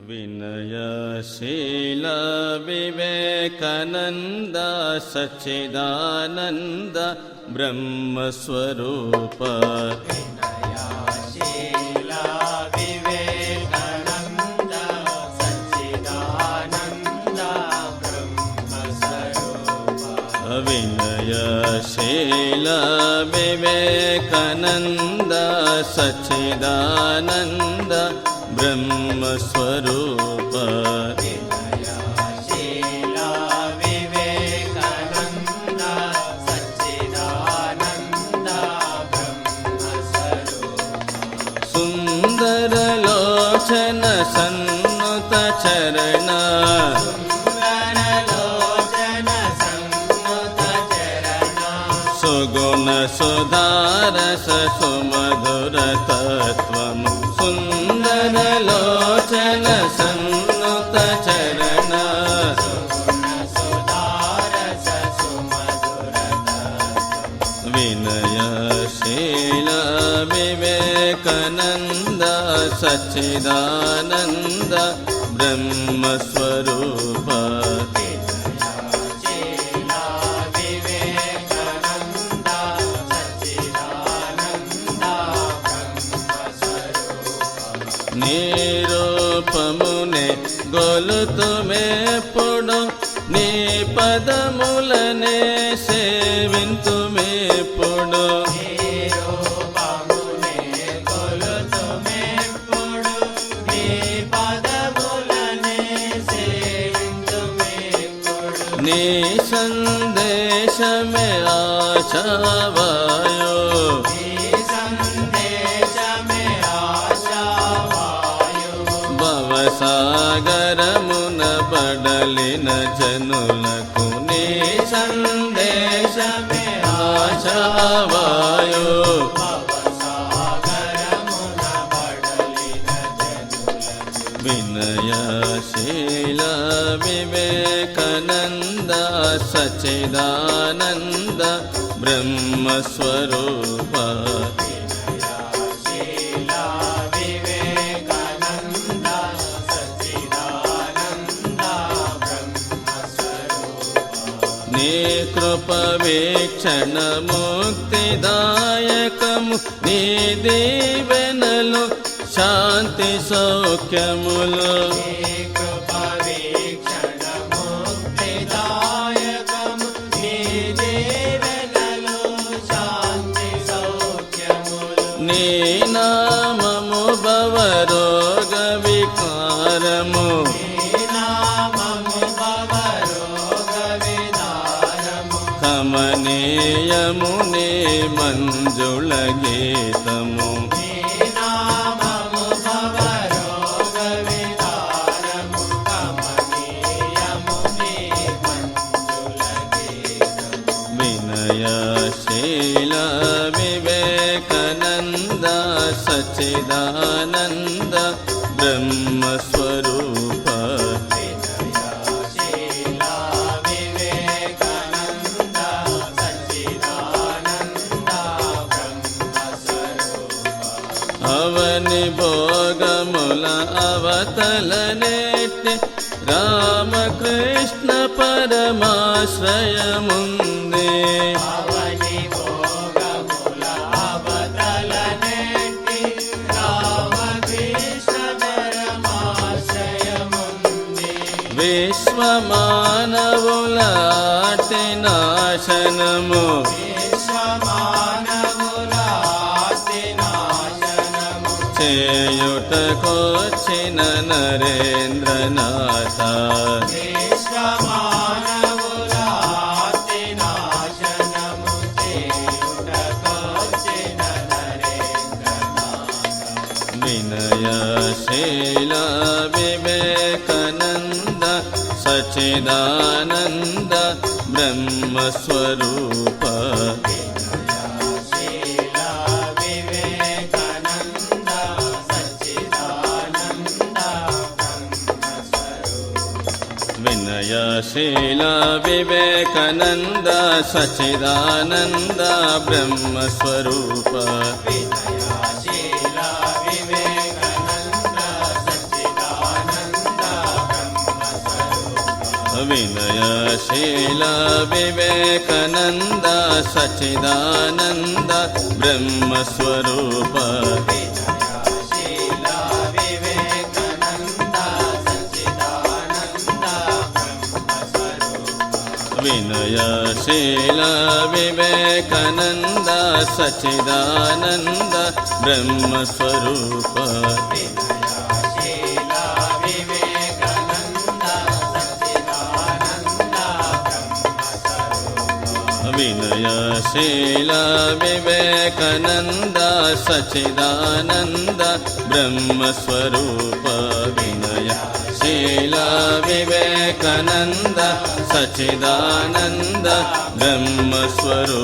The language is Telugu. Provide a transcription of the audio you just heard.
विनयशील विवेकानंद सच्चिदानंद ब्रह्मस्वरूप। विनयशील विवेकानंद सच्चिदानंद ब्रह्मस्वरूप। विनयशील विवेकानंद सच्चिदानंद ब्रह्मस्वरूप। विनयशील विवेकानंद सच्चिदानंद ब्रह्मस्वरूप। सुंदर लोचन सन्नुत चरण। सुंदर लोचन सन्नुत चरण। सुगुण सुधारस सुमधुर तत्त्वम्। सुंदर लोचन सन्नुत चरण। सुगुण सुधारस सुमधुर तत्त्वम्। विनयशील विवेकानंद सच्चिदानंद ब्रह्मस्वरूप। विनयशील विवेकानंद सच्चिदानंद ब्रह्मस्वरूप। निरूपमुने గొలుతుమెప్పుడు నీ పదములనే సేవింతుమెప్పుడు। నిరూపమునే కొలుతుమెప్పుడు నీ పదములనే సేవింతుమెప్పుడు। నీ సందేశమే ఆశావాయో। నీ సందేశమే ఆశావాయు। భవసాగరమున బడలిన జనులకు నీ సందేశమే ఆశావాయో। భవసాగరమున బడలిన జనులకు। వినయశీల వివేకానంద సచ్చిదానంద బ్రహ్మస్వరూప। వినయశీల వివేకానంద సచ్చిదానంద బ్రహ్మస్వరూప। నీ కృప వీక్షణ ముక్తిదాయకము। నీ దీవెనలు శాంతి సౌఖ్యములు। నీ కృప వీక్షణ ముక్తిదాయకము। నీ దీవెనలు శాంతి సౌఖ్యములు। నీ నామము భవరోగ వికారము। నీ నామము భవరోగ విదారము। కమనీయము నీ మంజుళ గీతము। నీ నామము భవరోగ విదారము। కమనీయము నీ మంజుల గీతము। వినయశీల వివేకానంద సచ్చిదానంద బ్రహ్మస్వరూప। వినయశీల వివేకానంద సచ్చిదానంద బ్రహ్మస్వరూప। అవని భోగముల అవతలనేటి రామకృష్ణ పరమాశ్రయముంది। అవని భోగముల అవతలనేటి రామకృష్ణ పరమాశ్రయముంది। విశ్వమానవుల ఆర్తి నాశనము। విశ్వమానవుల ఆర్తి నాశనము। చేయుటకొచ్చిన నరేంద్రనాథ। విశ్వమానవుల ఆర్తి నాశనము। చేయుటకొచ్చిన నరేంద్రనాథ। వినయశీల వివేకానంద సచ్చిదానంద బ్రహ్మస్వరూప। వినయశీల వివేకానంద సచ్చిదానంద బ్రహ్మస్వరూప। వినయశీల వివేకానంద సచ్చిదానంద బ్రహ్మస్వరూప। వినయశీల వివేకానంద సచ్చిదానంద विनयशील विवेकानन्द सच्चिदानन्द ब्रह्मस्वरूप विनयशील विवेकानन्द सच्चिदानन्द ब्रह्मस्वरूप विनयशील विवेकानन्द सच्चिदानन्द ब्रह्मस्वरूप विनयशील विवेकानन्द सच्चिदानन्द ब्रह्मस्वरूप विनयशील विवेकानन्द सच्चिदानन्द ब्रह्मस्वरूप